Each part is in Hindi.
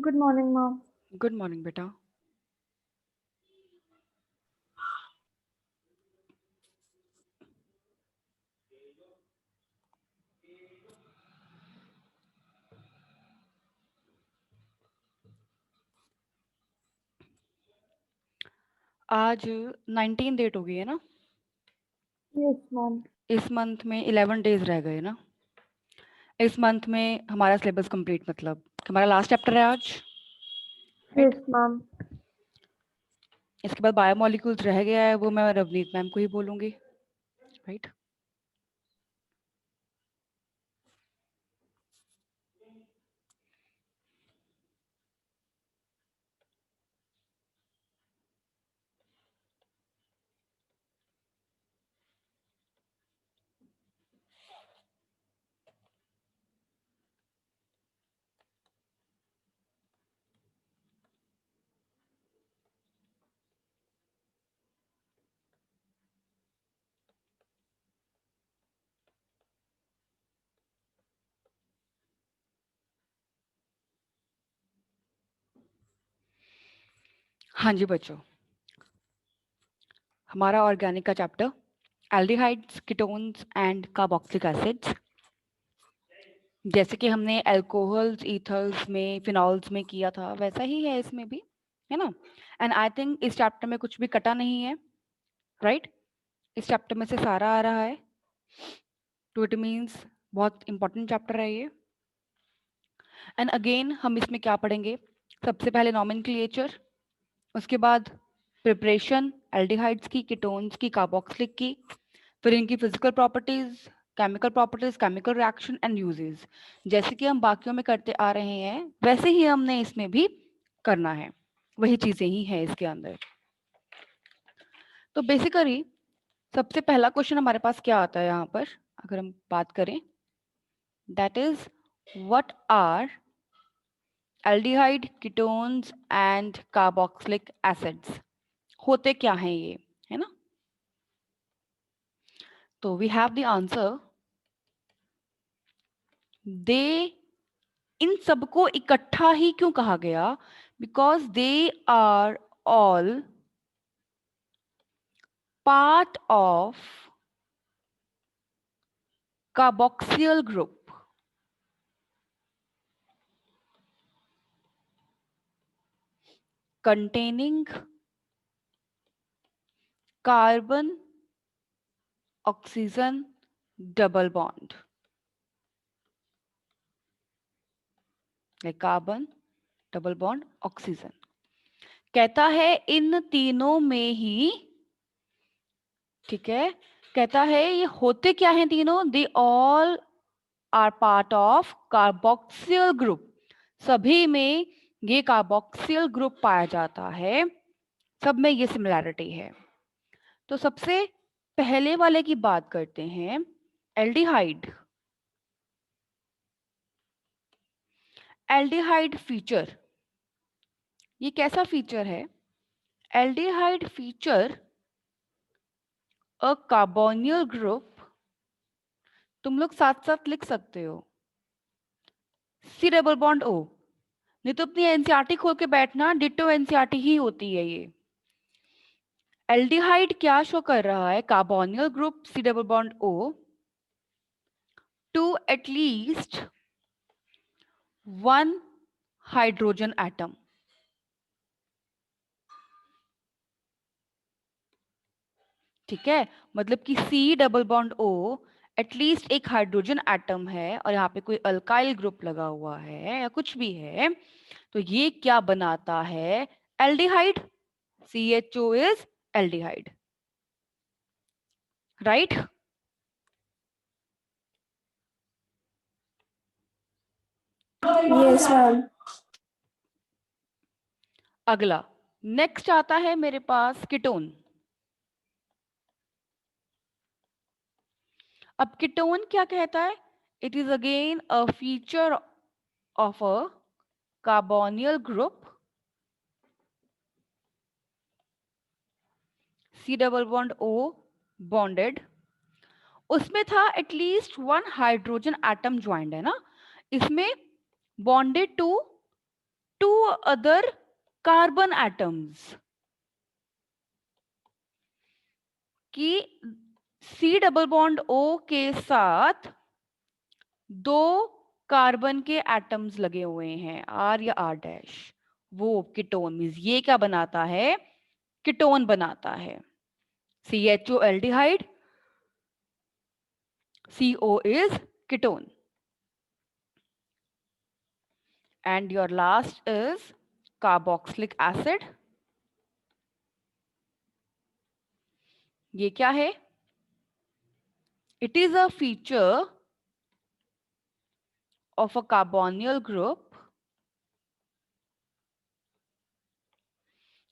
Good morning ma'am. Good morning बेटा। आज 19 डेट हो गई है ना। Yes ma'am. इस मंथ में 11 डेज रह गए ना। इस मंथ में हमारा सिलेबस कंप्लीट, मतलब हमारा लास्ट चैप्टर है आज, राइट। Yes ma'am. इसके बाद बायोमोलिक्यूल्स रह गया है, वो मैं रवनीत मैम को ही बोलूँगी, राइट। हाँ जी बच्चों, हमारा ऑर्गेनिक का chapter aldehydes, ketones and carboxylic acids. जैसे कि हमने अल्कोहल्स, ईथर्स में, फिनॉल्स में किया था, वैसा ही है इसमें भी, है ना। एंड आई थिंक इस चैप्टर में कुछ भी कटा नहीं है, राइट। इस चैप्टर में से सारा आ रहा है, तो इट मीन्स बहुत इंपॉर्टेंट चैप्टर है ये। एंड अगेन हम इसमें क्या पढ़ेंगे, सबसे पहले नॉमेनक्लेचर, उसके बाद प्रिपरेशन एल्डिहाइड्स की, कीटोन्स की, कार्बोक्सिलिक की, फिर इनकी physical properties, chemical reaction and uses. जैसे कि हम बाकियों में करते आ रहे हैं, वैसे ही हमने इसमें भी करना है, वही चीजें ही है इसके अंदर। तो बेसिकली सबसे पहला क्वेश्चन हमारे पास क्या आता है यहाँ पर, अगर हम बात करें, that is what are aldehyde, ketones and carboxylic acids. होते क्या हैं ये, है ना। तो we have the answer, they, इन सबको इकट्ठा ही क्यों कहा गया, because they are all part of carboxyl group containing carbon oxygen double bond, like carbon double bond oxygen। कहता है इन तीनों में ही, ठीक है, कहता है ये होते क्या हैं तीनों, they all are part of carboxyl group, सभी में ये कार्बोक्सिल ग्रुप पाया जाता है, सब में ये सिमिलैरिटी है। तो सबसे पहले वाले की बात करते हैं, एल्डिहाइड। एल्डिहाइड फीचर, ये कैसा फीचर है, एल्डिहाइड फीचर अ कार्बोनिल ग्रुप, तुम लोग साथ साथ लिख सकते हो, सी डबल बॉन्ड ओ, नहीं तो अपनी एनसीईआरटी खोल के बैठना, डिटो एनसीईआरटी ही होती है ये। एल्डिहाइड क्या शो कर रहा है, carbonyl group C double bond O to at least one hydrogen atom. ठीक है, मतलब कि C double bond O at least एक हाइड्रोजन एटम है, और यहाँ पे कोई अल्काइल ग्रुप लगा हुआ है या कुछ भी है, तो ये क्या बनाता है, aldehyde. CHO is aldehyde, right. Yes ma'am. अगला नेक्स्ट आता है मेरे पास कीटोन। अब कीटोन क्या कहता है, it is again a feature of a carbonyl group C double bond O bonded, उसमें था at least one hydrogen atom joint, है ना, इसमें bonded to two other carbon atoms, कि C डबल बॉन्ड O के साथ दो कार्बन के एटम्स लगे हुए हैं, R या R डैश, वो कीटोन मींस ये क्या बनाता है, कीटोन बनाता है। CHO aldehyde, CO is ketone, and your last is carboxylic acid. ये क्या है? It is a feature of a carbonyl group.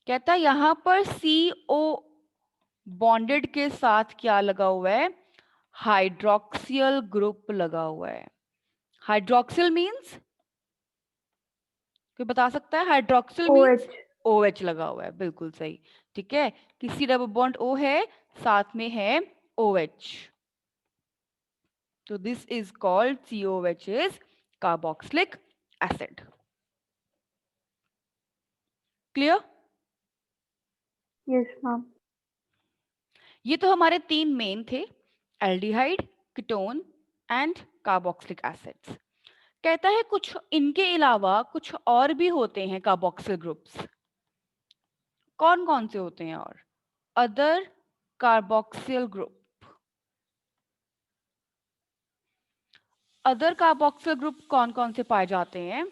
कहता है यहां पर CO बॉन्डेड के साथ क्या लगा हुआ है, हाइड्रोक्सियल ग्रुप लगा हुआ है। हाइड्रोक्सिल मींस, कोई बता सकता है? Hydroxyl means OH. OH लगा हुआ है, बिल्कुल सही। ठीक है, किसी डबल बॉन्ड O है, साथ में है OH, तो this is called CO, which is carboxylic acid. Clear? Yes, ma'am. ये तो हमारे तीन मेन थे, aldehyde, ketone and carboxylic acids. कहता है कुछ इनके अलावा कुछ और भी होते हैं कार्बोक्सिल ग्रुप्स। कौन कौन से होते हैं और? Other carboxyl group, other carboxyl group कौन कौन से पाए जाते हैं?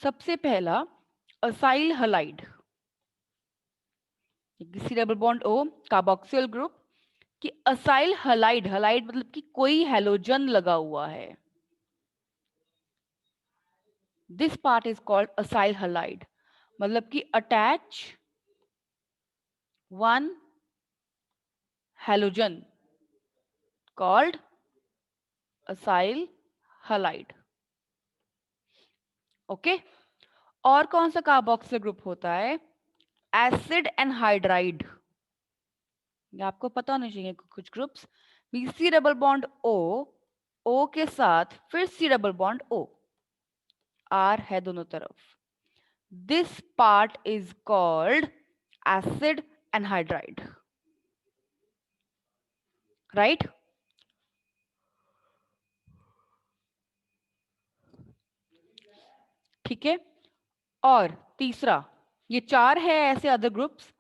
सबसे पहला असाइल हलाइड, किसी double bond O carboxyl group कि असाइल हलाइड, हलाइड मतलब कि कोई हेलोजन लगा हुआ है, this part is called acyl halide, मतलब कि attach one halogen called acyl halide. Okay, और कौन सा कार्बोक्सिल ग्रुप होता है? एसिड एनहाइड्राइड, आपको पता होना चाहिए कुछ groups, C double bond O के साथ फिर C double bond O, R है दोनों तरफ, this part is called acid anhydride, right? ठीक है, और तीसरा, ये चार है ऐसे other groups,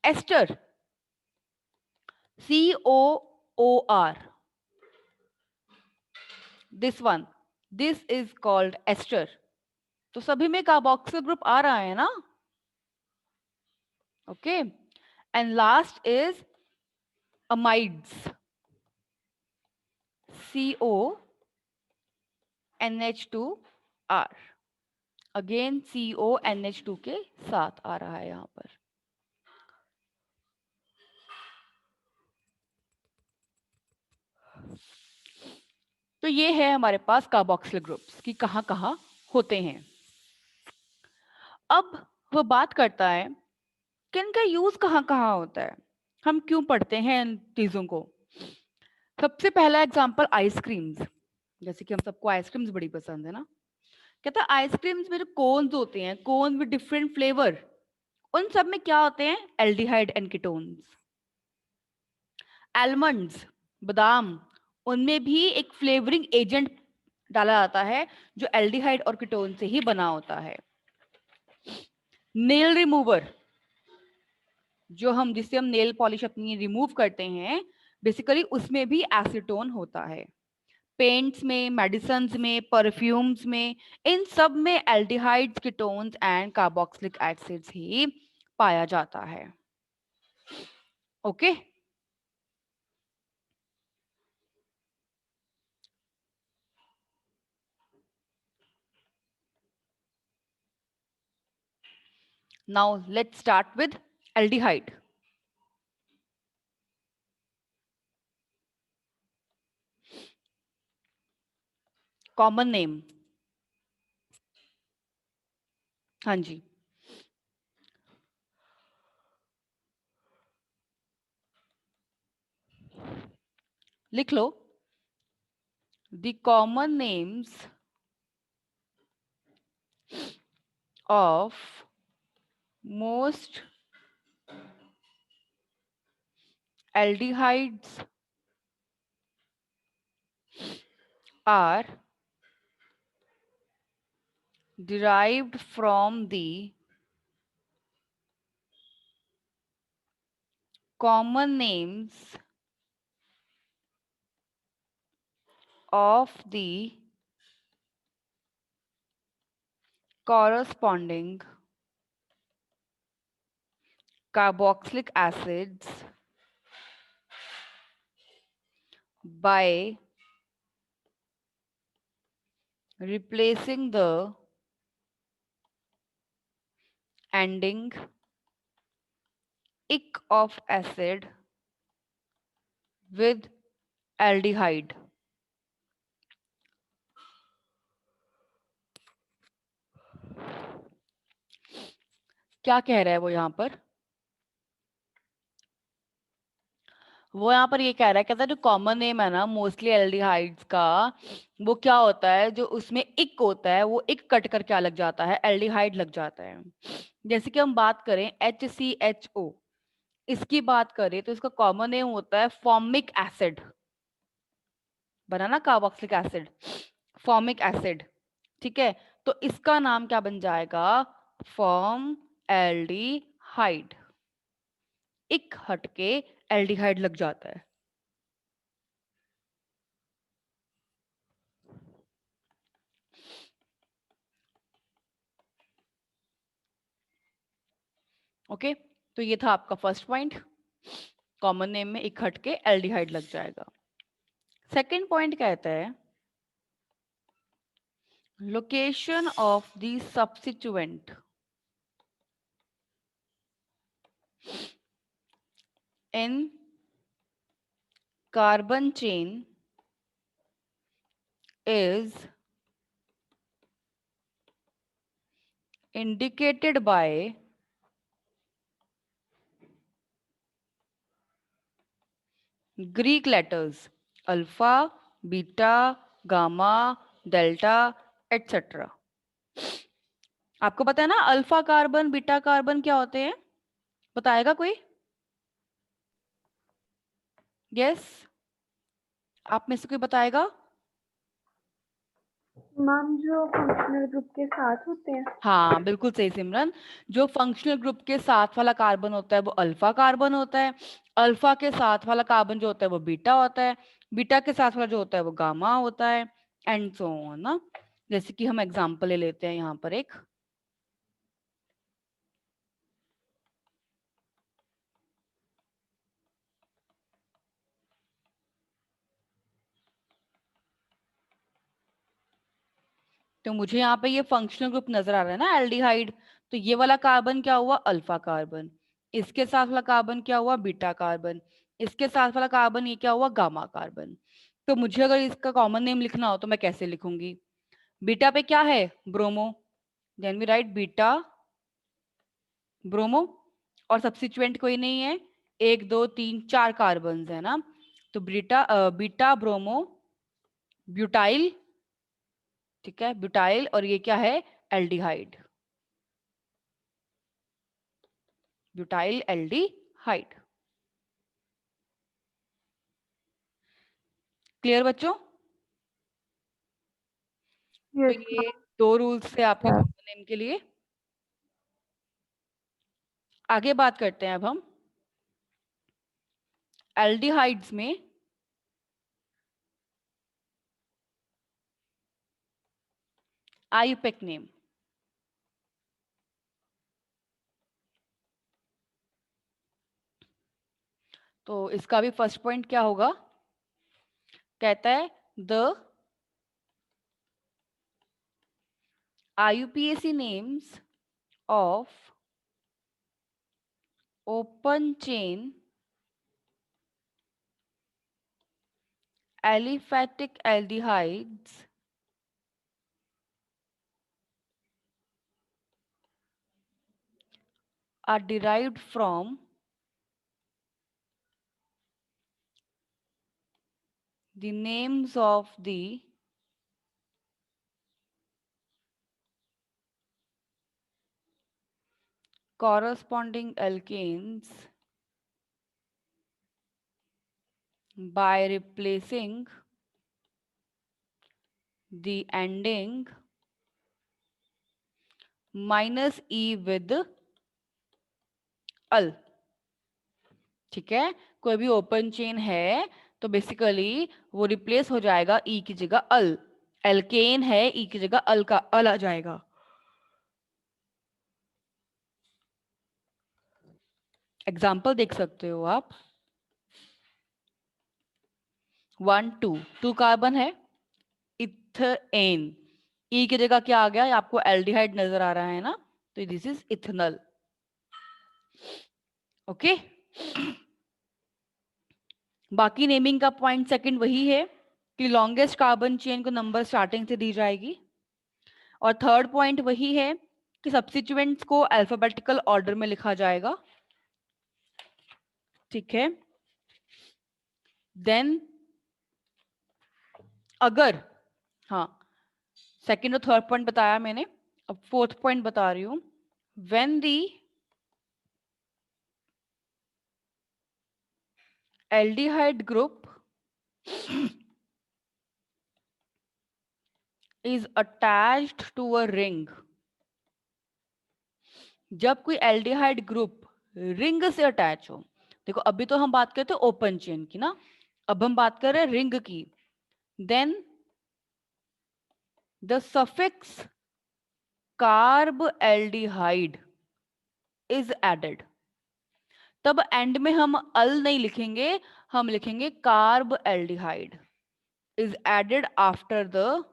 ester, COOR, this one, this is called ester, तो सभी में कार्बोक्सिल ग्रुप आ रहा है ना? Okay, and last is amides, CONH2R, again CONH2 के साथ आ रहा है यहां पर। तो ये है हमारे पास कार्बोक्सिल ग्रुप्स कि कहां कहां होते हैं। अब वो बात करता है कि इनका यूज कहां कहां होता है, हम क्यों पढ़ते हैं इन चीजों को। सबसे पहला एग्जांपल आइसक्रीम्स, जैसे कि हम सबको आइसक्रीम्स बड़ी पसंद है ना, कहता है आइसक्रीम्स में जो कोन्स होते हैं, कोन विद डिफरेंट फ्लेवर, उन सब में क्या होते हैं? Aldehyde and ketones. आलमंड्स, बादाम, उनमें भी एक फ्लेवरिंग एजेंट डाला जाता है जो एल्डिहाइड और कीटोन से ही बना होता है। नेल रिमूवर, जो हम जिससे हम नेल पॉलिश अपनी रिमूव करते हैं, बेसिकली उसमें भी एसीटोन होता है। पेंट्स में, मेडिसिन्स में, परफ्यूम्स में, इन सब में aldehydes, ketones and carboxylic acids ही पाया जाता है। Okay, now let's start with aldehyde. Common name, हाँ जी, लिख लो, The common names of most aldehydes are derived from the common names of the corresponding carboxylic acids by replacing the ending ic of acid with aldehyde. क्या कह रहा है वो यहाँ पर? वो यहाँ पर ये कह रहा है, कहता है जो कॉमन नेम है ना मोस्टली एल्डिहाइड्स का, वो क्या होता है, जो उसमें इक होता है वो इक कट कर क्या लग जाता है, एल्डिहाइड लग जाता है। जैसे कि हम बात करें HCHO, इसकी बात करें तो इसका कॉमन नेम होता है फॉर्मिक एसिड, बना ना कार्बोक्सिलिक एसिड, फॉर्मिक एसिड। ठीक है, तो इसका नाम क्या बन जाएगा, फॉर्म एल्डिहाइड। इक हट के एल्डिहाइड लग जाता है। ओके, तो ये था आपका फर्स्ट पॉइंट, कॉमन नेम में एक हट के एल्डिहाइड लग जाएगा। सेकंड पॉइंट कहता है location of the substituent in carbon chain is indicated by Greek letters alpha, beta, gamma, delta, etc. आपको पता है ना अल्फा कार्बन बीटा कार्बन क्या होते हैं, बताएगा कोई? यस, आप में से कोई बताएगा? मैम जो फंक्शनल ग्रुप के साथ होते हैं। हाँ बिल्कुल सही सिमरन, जो फंक्शनल ग्रुप के साथ वाला कार्बन होता है वो अल्फा कार्बन होता है, अल्फा के साथ वाला कार्बन जो होता है वो बीटा होता है, बीटा के साथ वाला जो होता है वो गामा होता है, एंड सो ऑन ना। जैसे कि हम एग्जांपल ले लेते हैं यहाँ पर एक, तो मुझे यहाँ पे ये फंक्शनल ग्रुप नजर आ रहा है ना एल्डिहाइड, तो ये वाला कार्बन क्या हुआ, अल्फा कार्बन, इसके साथ वाला कार्बन क्या हुआ, बीटा कार्बन, इसके साथ वाला कार्बन ये क्या हुआ, गामा कार्बन। तो मुझे अगर इसका कॉमन नेम लिखना हो तो मैं कैसे लिखूंगी, बीटा पे क्या है, bromo, then we write beta bromo, और सब्स्टिट्यूएंट कोई नहीं है, एक दो तीन चार कार्बन है ना, तो बीटा बीटा ब्रोमो ब्यूटाइल, ठीक है ब्यूटाइल, और ये क्या है, एल्डिहाइड, ब्यूटाइल एल्डिहाइड। क्लियर बच्चों? तो यस ये दो रूल्स थे आपके मैम। कॉमन नेम के लिए। आगे बात करते हैं अब हम एल्डिहाइड्स में आईयूपीएसी नेम। तो इसका भी फर्स्ट पॉइंट क्या होगा, कहता है the IUPAC names of open chain aliphatic aldehydes are derived from the names of the corresponding alkanes by replacing the ending minus e with अल। ठीक है, कोई भी ओपन चेन है तो बेसिकली वो रिप्लेस हो जाएगा ई की जगह अल। एल्केन है, ई की जगह अल का अल आ जाएगा। एग्जाम्पल देख सकते हो आप। 1 2 कार्बन है, इथेन, ई की जगह क्या आ गया, आपको एल्डिहाइड नजर आ रहा है ना, तो दिस इज इथेनॉल। ओके, बाकी नेमिंग का पॉइंट सेकंड वही है कि लॉन्गेस्ट कार्बन चेन को नंबर स्टार्टिंग से दी जाएगी, और थर्ड पॉइंट वही है कि सब्स्टिट्यूएंट्स को अल्फाबेटिकल ऑर्डर में लिखा जाएगा। ठीक है, देन अगर, हाँ, सेकंड और थर्ड पॉइंट बताया मैंने, अब फोर्थ पॉइंट बता रही हूं। When the aldehyde group is attached to a ring, जब कोई एल्डिहाइड ग्रुप रिंग से अटैच हो, देखो अभी तो हम बात करते हैं ओपन चेन की ना, अब हम बात कर रहे हैं रिंग की, then the suffix carb aldehyde is added. तब एंड में हम अल नहीं लिखेंगे, हम लिखेंगे carb aldehyde is added after the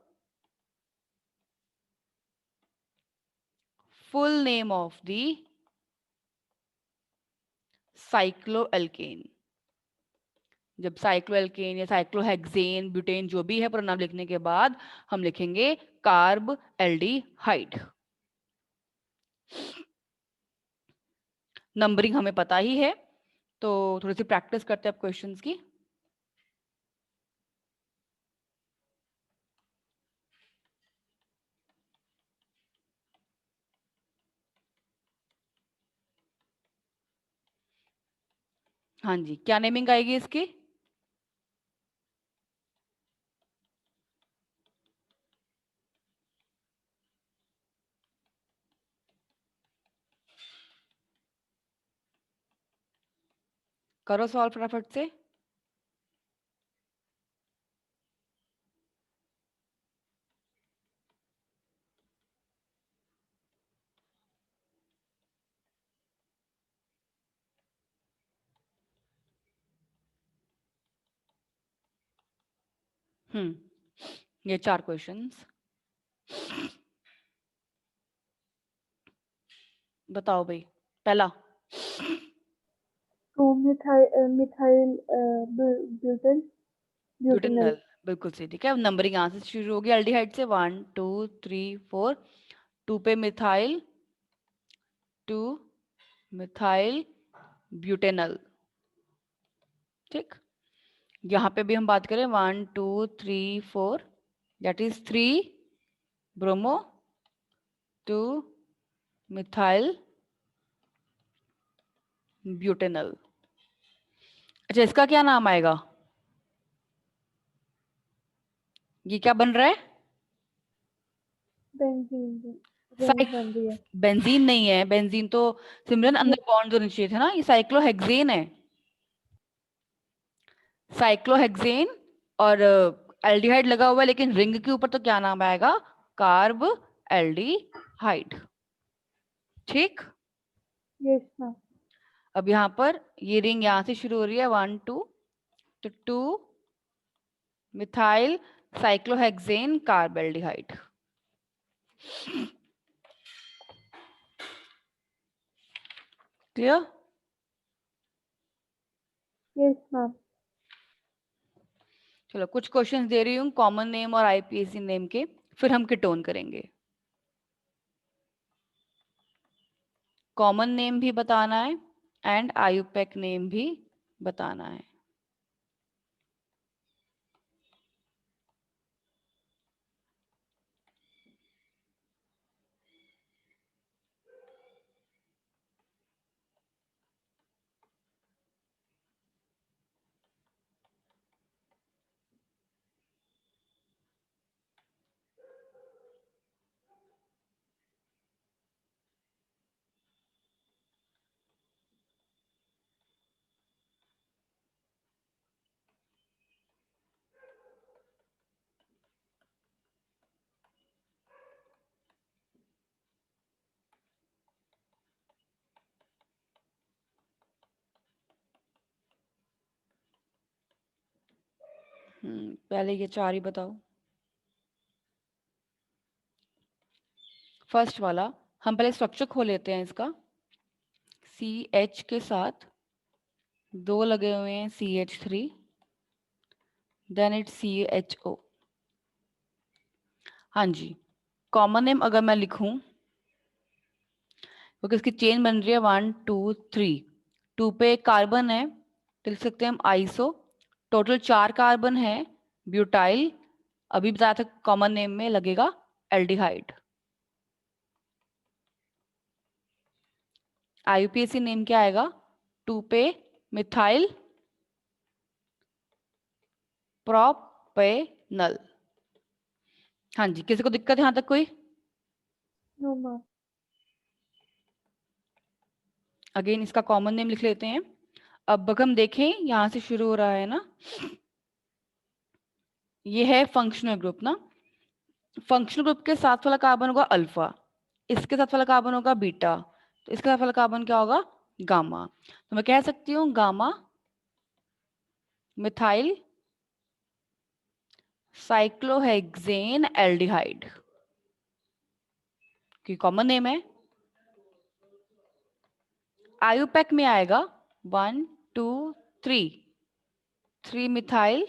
full name of the cycloalkane. जब साइक्लोएल्केन या साइक्लोहेक्सेन ब्यूटेन जो भी है पूरा नाम लिखने के बाद हम लिखेंगे कार्ब एल्डिहाइड। नंबरिंग हमें पता ही है, तो थोड़ी सी प्रैक्टिस करते हैं अब क्वेश्चंस की। हाँ जी, क्या नेमिंग आएगी इसकी? करो सॉल्व फटाफट से। ये 4 क्वेश्चंस बताओ भाई। पहला two methyl butane butanal. Butanal, बिल्कुल सही। ठीक है, अब नंबरिंग यहाँ से शुरू होगी एल्डिहाइड से, 1 2 3 4। 2 पे मिथाइल, 2 मिथाइल ब्यूटेनल। ठीक, यहाँ पे भी हम बात करें 1 2 3 4, that is 3 bromo, 2 methyl butanal. अच्छा, इसका क्या नाम आएगा? ये क्या बन रहा है? बेंजीन रिंग बन रही है। बेंजीन नहीं है, बेंजीन तो सिमरन अंदर बॉन्ड होने चाहिए थे ना, ये साइक्लोहेक्सेन है। साइक्लोहेक्सेन और एल्डिहाइड लगा हुआ है, लेकिन रिंग के ऊपर तो क्या नाम आएगा? Carb aldehyde. ठीक, यस मैम। अब यहाँ पर ये रिंग यहाँ से शुरू हो रही है 1 2, तो 2 methyl cyclohexane carbaldehyde. Clear? Yes ma'am. चलो कुछ क्वेश्चंस दे रही हूँ कॉमन नेम और आईपीएसी नेम के, फिर हम कीटोन करेंगे। कॉमन नेम भी बताना है एंड आयुपेक नेम भी बताना है। पहले ये 4 ही बताओ। फर्स्ट वाला हम पहले स्ट्रक्चर खोल लेते हैं इसका। CH के साथ 2 लगे हुए हैं CH3, देन इट्स CHO। हाँ जी, कॉमन नेम अगर मैं लिखूं, क्योंकि इसकी चेन बन रही है 1 2 3, 2 पे एक कार्बन है तो लिख सकते हैं हम आइसो। टोटल 4 कार्बन है, ब्यूटाइल। अभी बताया था कॉमन नेम में लगेगा एल्डिहाइड। IUPAC नेम क्या आएगा? 2 पे मिथाइल प्रोपेनल। हाँ जी, किसी को दिक्कत यहाँ तक कोई? No ma'am. अगेन इसका कॉमन नेम लिख लेते हैं। अब अगर हम देखें यहां से शुरू हो रहा है ना, ये है फंक्शनल ग्रुप ना। फंक्शनल ग्रुप के साथ वाला कार्बन होगा अल्फा, इसके साथ वाला कार्बन होगा बीटा, तो इसके साथ वाला कार्बन क्या होगा? गामा। तो मैं कह सकती हूँ गामा मिथाइल साइक्लोहेक्सेन एल्डिहाइड, की कॉमन नेम है। आयुपैक में आएगा 1 2 3, 3 मिथाइल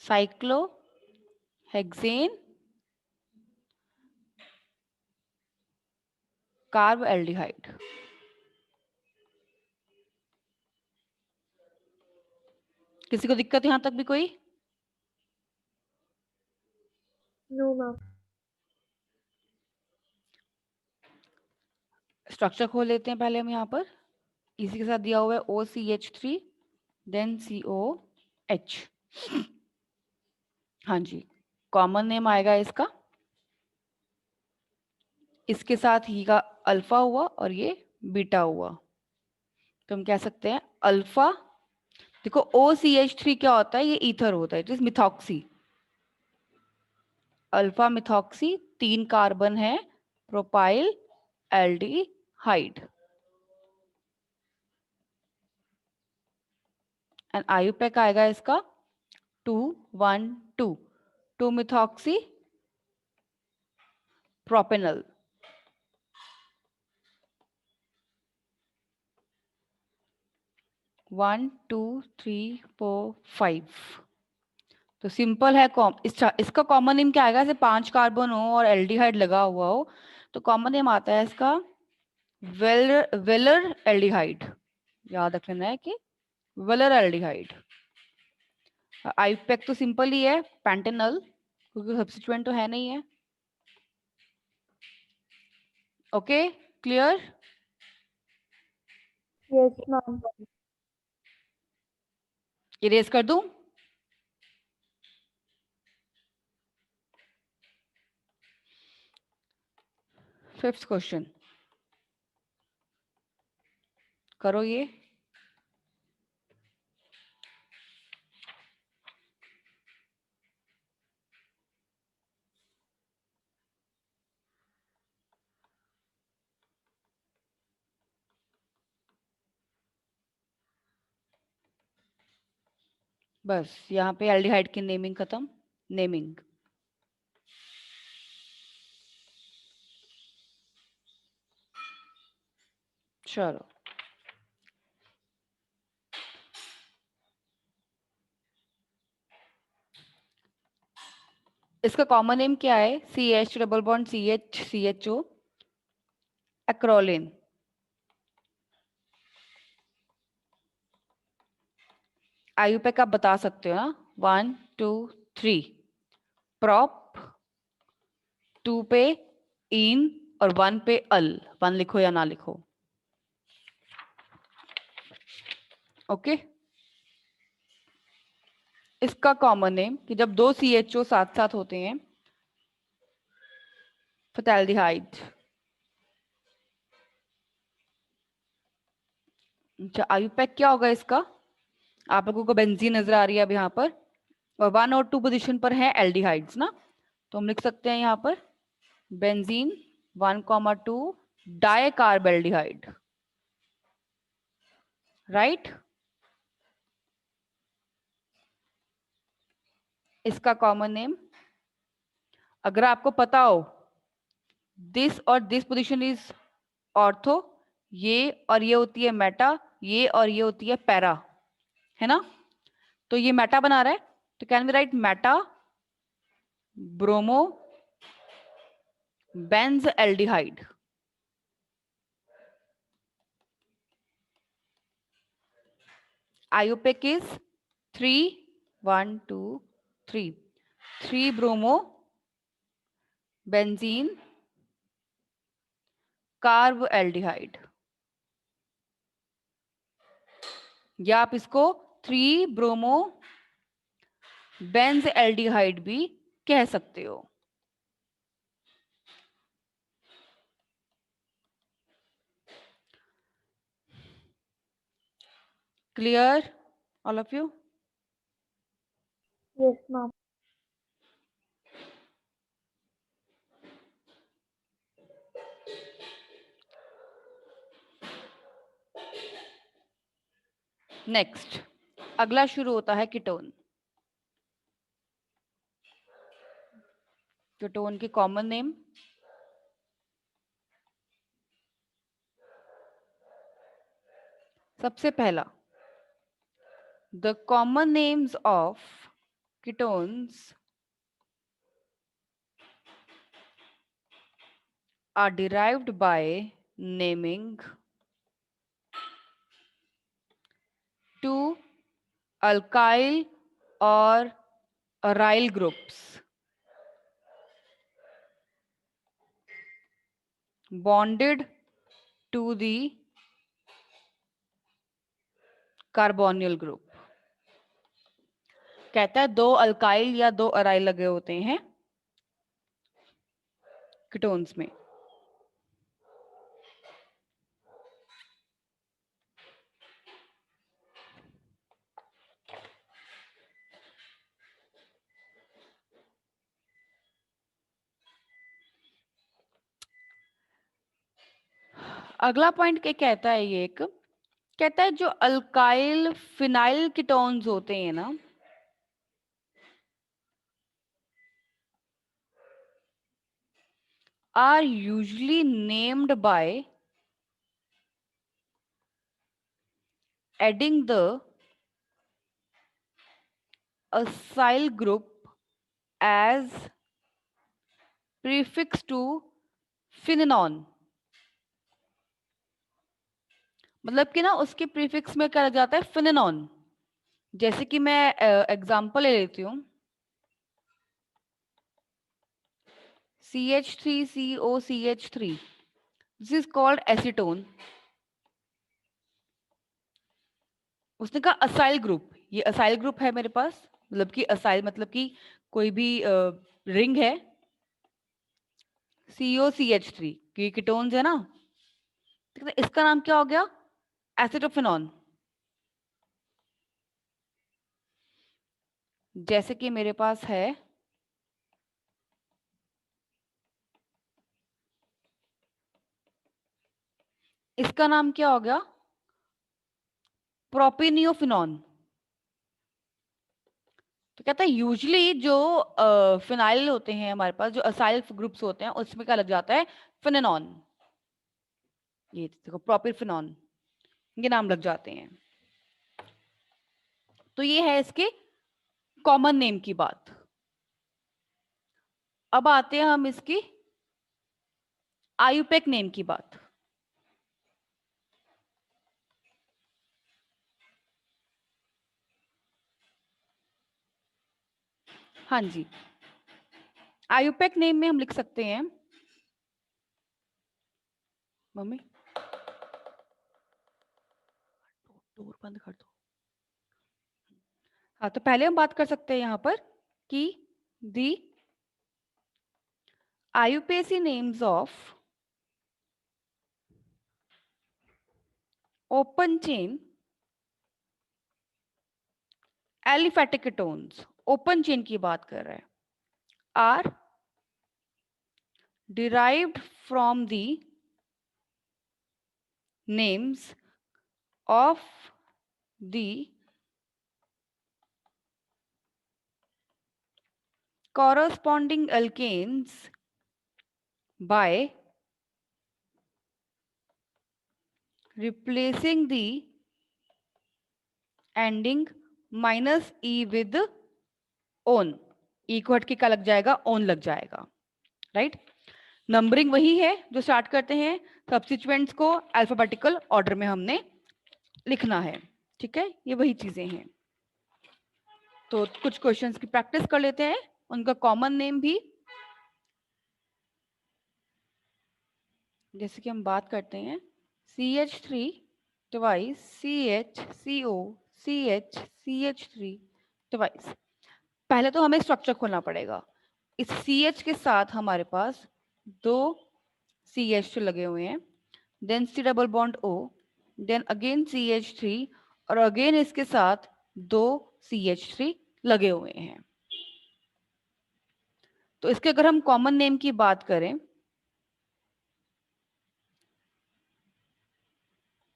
साइक्लोहेक्सेन कार्ब एल्डिहाइड। किसी को दिक्कत यहां तक भी कोई? No ma'am. स्ट्रक्चर खोल लेते हैं पहले हम यहाँ पर। इसी के साथ दिया हुआ है OCH3 देन COH। हाँ जी, कॉमन नेम आएगा इसका, इसके साथ ही का अल्फा हुआ और ये बीटा हुआ, तो हम कह सकते हैं अल्फा। देखो OCH3 क्या होता है? ये ईथर होता है, it is methoxy. Alpha methoxy, 3 carbon है, प्रोपाइल एल्डिहाइड। एंड आयुपैक आएगा इसका 2 1 2, 2 methoxy propanal. One two three four 5। तो सिंपल है। इसका कॉमन नेम क्या आएगा? ऐसे 5 कार्बन हो और एल्डिहाइड लगा हुआ हो तो कॉमन नेम आता है इसका वेलर एल्डिहाइड। याद रख लेना है कि वेलर एल्डिहाइड। आईपैक तो सिंपल ही है, पैंटेनल, क्योंकि सब्स्टिट्यूएंट तो है नहीं है। Okay, clear? Yes ma'am. Erase कर दूं? फिफ्थ क्वेश्चन करो ये। बस यहाँ पे एल्डिहाइड की नेमिंग खत्म। नेमिंग चलो, इसका कॉमन नेम क्या है? CH double bond CH CHO acrolein. IUPAC आप बता सकते हो ना, 1 2 3, प्रॉप 2 पे इन और 1 पे अल। 1 लिखो या ना लिखो। ओके, इसका कॉमन नेम कि जब 2 CHO साथ साथ होते हैं, फॉर्मेल्डिहाइड। अच्छा, आयुपैक क्या होगा इसका? आप लोगों को बेंजीन नजर आ रही है अब यहाँ पर, और 1 और 2 पोजीशन पर है एल्डिहाइड्स ना, तो हम लिख सकते हैं यहाँ पर बेंजीन 1,2 डाइकार्बेल्डिहाइड। राइट? इसका कॉमन नेम, अगर आपको पता हो दिस और दिस पोजीशन इज ऑर्थो, ये और ये होती है मेटा, ये और ये होती है पैरा, है ना? तो ये मेटा बना रहा है, तो can we write meta bromo benz aldehyde. IUPAC is 3 1 2 3 3 bromo benzene carb aldehyde, या आप इसको 3 ब्रोमो बेंज एल्डिहाइड भी कह सकते हो। Clear all of you? Yes, ma'am. Next अगला शुरू होता है कीटोन। कीटोन की कॉमन नेम, सबसे पहला the common names of ketones are derived by naming two alkyl or aryl groups bonded to the carbonyl group। कहता है दो अल्काइल या दो अराइल लगे होते हैं कीटोन्स में। अगला पॉइंट क्या कहता है, ये एक कहता है जो अल्काइल फिनाइल कीटोन्स होते हैं ना, are usually named by adding the acyl group as prefix to फिनोन। मतलब कि ना उसके प्रीफिक्स में क्या लग जाता है, फिनोन। जैसे कि मैं एग्जांपल ले लेती हूँ, CH3COCH3, this is called acetone. उसने कहा असाइल ग्रुप, ये असाइल ग्रुप है मेरे पास, मतलब कि असाइल मतलब कि कोई भी रिंग है, COCH3 की कीटोन्स है ना, तो इसका नाम क्या हो गया, एसिटोफिनॉन। जैसे कि मेरे पास है इसका नाम क्या हो गया, प्रोपिनियोफिनॉन। तो कहता है यूजली जो फिनाइल होते हैं हमारे पास, जो असाइल ग्रुप्स होते हैं, उसमें क्या लग जाता है, फिनोन। ये देखो प्रोपिफिनॉन, ये नाम लग जाते हैं। तो ये है इसके कॉमन नेम की बात। अब आते हैं हम इसकी आयुपेक नेम की बात। हाँ जी, आयुपेक नेम में हम लिख सकते हैं, मम्मी डोर बंद कर दो। हाँ, तो पहले हम बात कर सकते हैं यहाँ पर कि the IUPAC names of open chain aliphatic ketones, open chain की बात कर रहे हैं, are derived from the names of the corresponding alkanes by replacing the ending minus e with one. E को हटके क्या लग जाएगा? ओन लग जाएगा. राइट. नंबरिंग वही है जो स्टार्ट करते हैं. सब्स्टिट्यूएंट्स को अल्फाबेटिकल ऑर्डर में हमने लिखना है. ठीक है, ये वही चीजें हैं. तो कुछ क्वेश्चंस की प्रैक्टिस कर लेते हैं. उनका कॉमन नेम भी, जैसे कि हम बात करते हैं CH3 twice CHCO CH3 twice. पहले तो हमें स्ट्रक्चर खोलना पड़ेगा. इस CH के साथ हमारे पास 2 CH लगे हुए हैं, then C double bond O, then again CH3 और अगेन इसके साथ 2 CH3 लगे हुए हैं. तो इसके अगर हम कॉमन नेम की बात करें,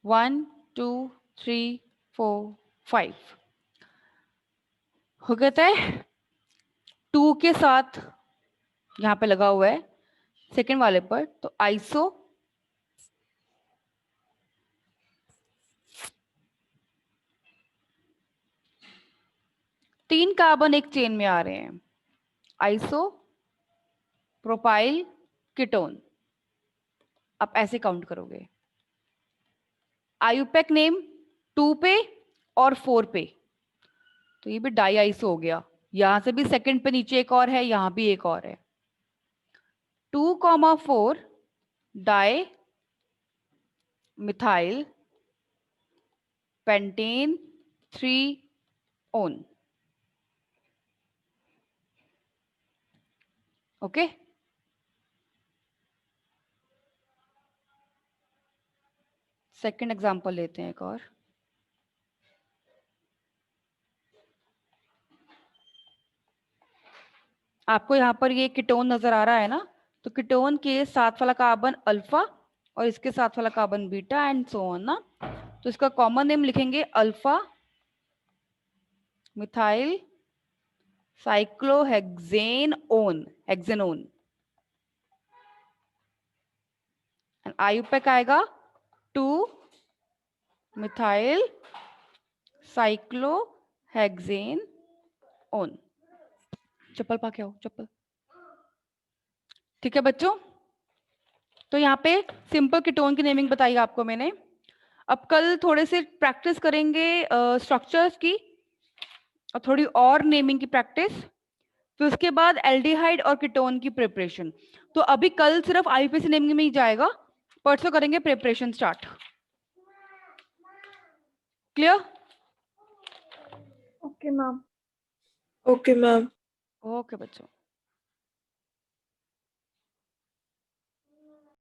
1 2 3 4 5 हो गया है. 2 के साथ यहां पे लगा हुआ है सेकेंड वाले पर, तो आइसो, तीन कार्बन एक चेन में आ रहे हैं, आइसो प्रोपाइल कीटोन. आप ऐसे काउंट करोगे. आयुपेक नेम 2 पे और 4 पे, तो ये भी डाई आइसो हो गया. यहां से भी सेकंड पे नीचे एक और है, यहां भी एक और है. 2,4 di methyl pentane 3 own. Okay. Second example लेते हैं एक और. आपको यहां पर ये कीटोन नजर आ रहा है ना, तो कीटोन के साथ वाला कार्बन अल्फा और इसके साथ वाला carbon beta and so on ना. तो इसका कॉमन नेम लिखेंगे alpha methyl cyclohexanone, हेक्सेनोन. And IUPAC आएगा 2 मिथाइल साइक्लोहेक्सेनोन. चप्पल पा के आओ, चप्पल. ठीक है बच्चों, तो यहाँ पे सिंपल कीटोन की नेमिंग बताई आपको मैंने. अब कल थोड़े से प्रैक्टिस करेंगे स्ट्रक्चर्स की और थोड़ी और नेमिंग की प्रैक्टिस. फिर उसके बाद एल्डिहाइड और कीटोन की प्रिपरेशन. तो अभी कल सिर्फ आईपीसी नेमिंग में ही जाएगा, परसों करेंगे preparation start. Clear? Okay ma'am. Okay ma'am. Okay बच्चों.